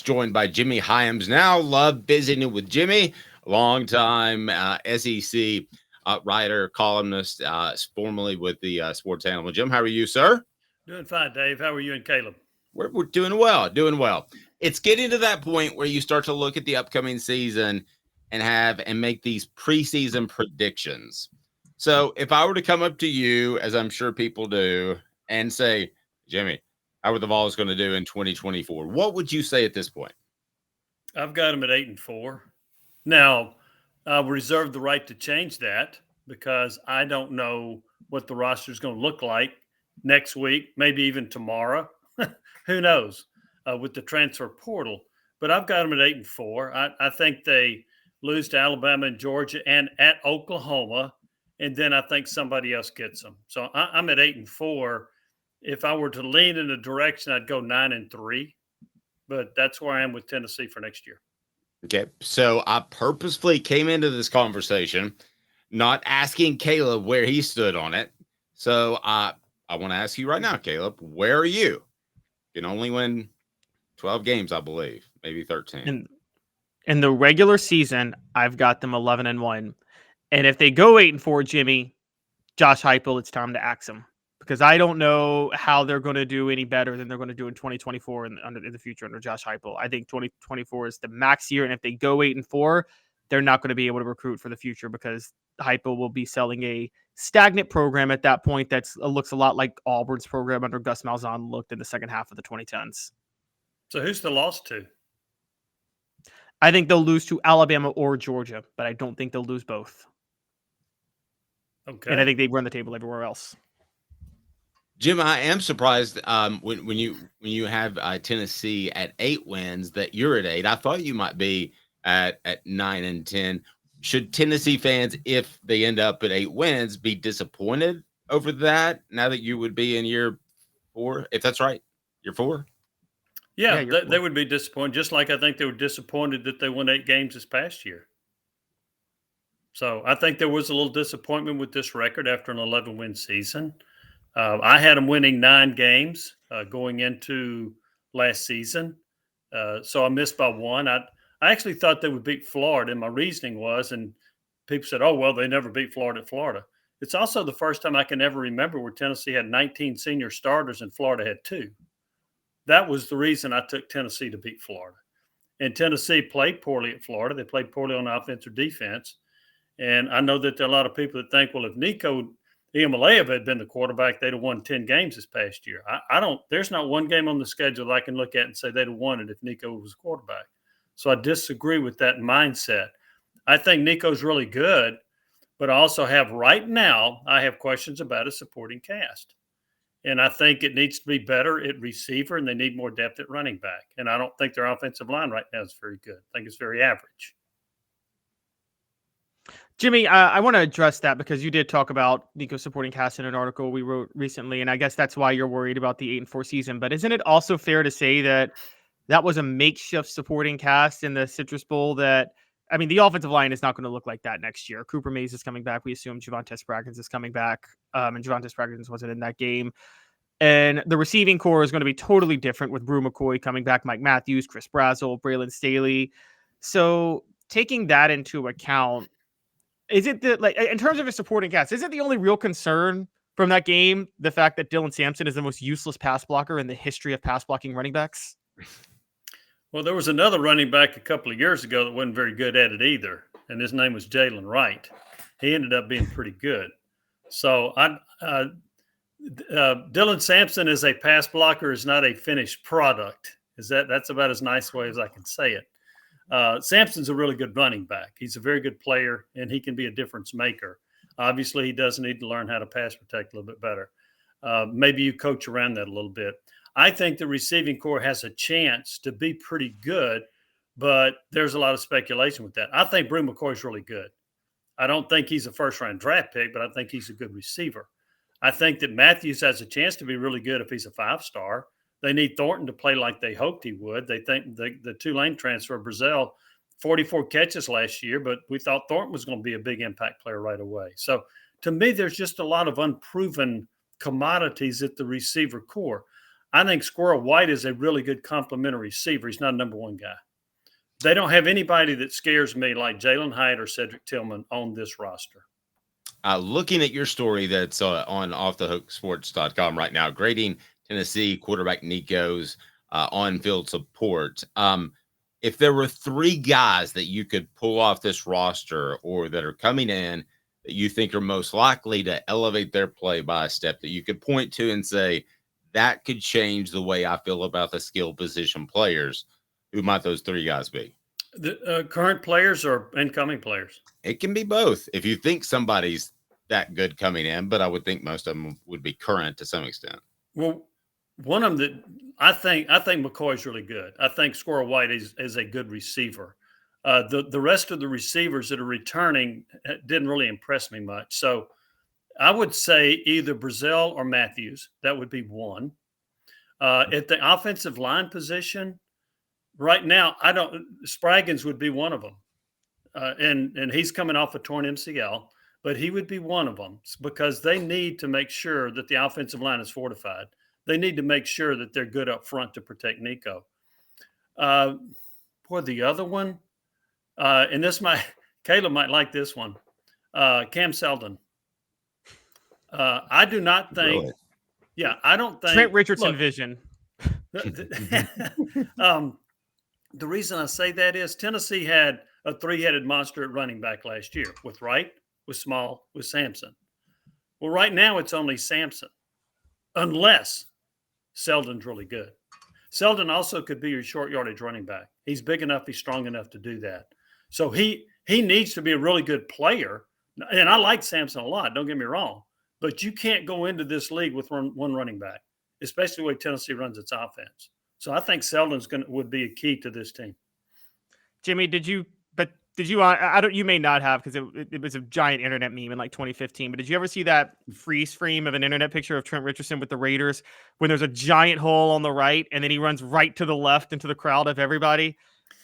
joined by Jimmy Hyams. Now, love visiting with Jimmy, longtime SEC writer, columnist, formerly with the Sports Animal. Jim, how are you, sir? Doing fine, Dave. How are you and Caleb? We're doing well, doing well. It's getting to that point where you start to look at the upcoming season and make these preseason predictions. So if I were to come up to you, as I'm sure people do, and say, Jimmy, how are the Vols going to do in 2024? What would you say at this point? I've got them at 8-4. Now, I'll reserve the right to change that because I don't know what the roster is going to look like next week, maybe even tomorrow. Who knows with the transfer portal? But I've got them at 8-4. I think they lose to Alabama and Georgia and at Oklahoma, and then I think somebody else gets them. So I'm at 8-4. If I were to lean in a direction, I'd go 9-3. But that's where I am with Tennessee for next year. Okay. So I purposefully came into this conversation not asking Caleb where he stood on it. So I want to ask you right now, Caleb, where are you? You can only win 12 games, I believe, maybe 13. In the regular season, I've got them 11-1. And if they go 8-4, Jimmy, Josh Heupel, it's time to axe him. Because I don't know how they're going to do any better than they're going to do in 2024 in the future under Josh Heupel. I think 2024 is the max year, and if they go 8-4, they're not going to be able to recruit for the future because Heupel will be selling a stagnant program at that point that looks a lot like Auburn's program under Gus Malzahn looked in the second half of the 2010s. So who's the loss to? I think they'll lose to Alabama or Georgia, but I don't think they'll lose both. Okay. And I think they run the table everywhere else. Jim, I am surprised when you have Tennessee at 8 wins that you're at 8. I thought you might be at 9 and 10. Should Tennessee fans, if they end up at 8 wins, be disappointed over that now that you would be in year 4? If that's right, year 4? Yeah, they would be disappointed, just like I think they were disappointed that they won 8 games this past year. So I think there was a little disappointment with this record after an 11-win season. I had them winning 9 games going into last season. So I missed by 1. I actually thought they would beat Florida, and my reasoning was, and people said, oh, well, they never beat Florida at Florida. It's also the first time I can ever remember where Tennessee had 19 senior starters and Florida had 2. That was the reason I took Tennessee to beat Florida. And Tennessee played poorly at Florida. They played poorly on offense or defense. And I know that there are a lot of people that think, well, if Nico Iamaleava had been the quarterback, they'd have won 10 games this past year. There's not one game on the schedule that I can look at and say they'd have won it if Nico was quarterback. So I disagree with that mindset. I think Nico's really good, but I also have right now, I have questions about his supporting cast. And I think it needs to be better at receiver, and they need more depth at running back. And I don't think their offensive line right now is very good. I think it's very average. Jimmy, I want to address that because you did talk about Nico's supporting cast in an article we wrote recently, and I guess that's why you're worried about the 8-4 season. But isn't it also fair to say that was a makeshift supporting cast in the Citrus Bowl the offensive line is not going to look like that next year. Cooper Mays is coming back. We assume Javonte Spraggins is coming back, and Javonte Spraggins wasn't in that game. And the receiving core is going to be totally different with Brew McCoy coming back, Mike Matthews, Chris Brazzell, Braylon Staley. So taking that into account, is it in terms of a supporting cast, is it the only real concern from that game the fact that Dylan Sampson is the most useless pass blocker in the history of pass blocking running backs? Well, there was another running back a couple of years ago that wasn't very good at it either, and his name was Jalen Wright. He ended up being pretty good. So Dylan Sampson as a pass blocker is not a finished product. That's about as nice way as I can say it. Sampson's a really good running back. He's a very good player, and he can be a difference maker. Obviously, he does need to learn how to pass protect a little bit better. Maybe you coach around that a little bit. I think the receiving core has a chance to be pretty good, but there's a lot of speculation with that. I think Brew McCoy's really good. I don't think he's a first-round draft pick, but I think he's a good receiver. I think that Matthews has a chance to be really good if he's a 5-star. They need Thornton to play like they hoped he would. They think the Tulane transfer, Brazzell, 44 catches last year, but we thought Thornton was going to be a big impact player right away. So to me, there's just a lot of unproven commodities at the receiver core. I think Squirrel White is a really good complementary receiver. He's not a number one guy. They don't have anybody that scares me like Jalen Hyatt or Cedric Tillman on this roster. Looking at your story that's on offthehooksports.com right now, grading Tennessee quarterback Nico's on-field support. If there were 3 guys that you could pull off this roster or that are coming in that you think are most likely to elevate their play by a step that you could point to and say, that could change the way I feel about the skill position players, who might those 3 guys be? The current players or incoming players? It can be both. If you think somebody's that good coming in, but I would think most of them would be current to some extent. Well, one of them that I think McCoy's really good. I think Squirrel White is a good receiver. The rest of the receivers that are returning didn't really impress me much. So I would say either Brazil or Matthews. That would be one. At the offensive line position, right now, Spraggins would be one of them. And he's coming off a torn MCL, but he would be one of them because they need to make sure that the offensive line is fortified. They need to make sure that they're good up front to protect Nico. For the other one, and Caleb might like this one, Cam Seldon. I do not think, really? Yeah, I don't think. Trent Richardson vision. The reason I say that is Tennessee had a 3-headed monster at running back last year with Wright, with Small, with Sampson. Well, right now it's only Sampson, unless Seldon's really good. Seldon also could be your short yardage running back. He's big enough, he's strong enough to do that. So he needs to be a really good player. And I like Sampson a lot, don't get me wrong. But you can't go into this league with one running back, especially the way Tennessee runs its offense. So I think Seldon's would be a key to this team. Jimmy, you may not have, because it was a giant internet meme in like 2015, but did you ever see that freeze frame of an internet picture of Trent Richardson with the Raiders when there's a giant hole on the right and then he runs right to the left into the crowd of everybody?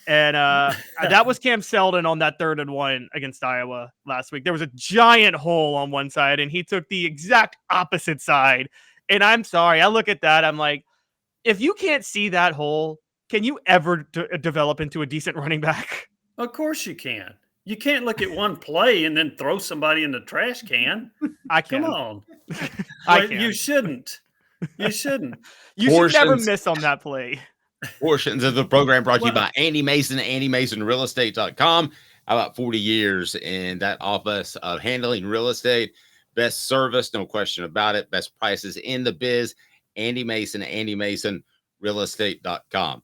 And that was Cam Seldon on that 3rd and 1 against Iowa last week. There was a giant hole on one side and he took the exact opposite side. And I'm sorry, I look at that, I'm like, if you can't see that hole, can you ever develop into a decent running back? Of course you can. You can't look at one play and then throw somebody in the trash can. I can. Come on. I can. You shouldn't. You shouldn't. You should never miss on that play. Portions of the program brought to you by Andy Mason, AndyMasonRealEstate.com. About 40 years in that office of handling real estate. Best service, no question about it. Best prices in the biz. Andy Mason, AndyMasonRealEstate.com.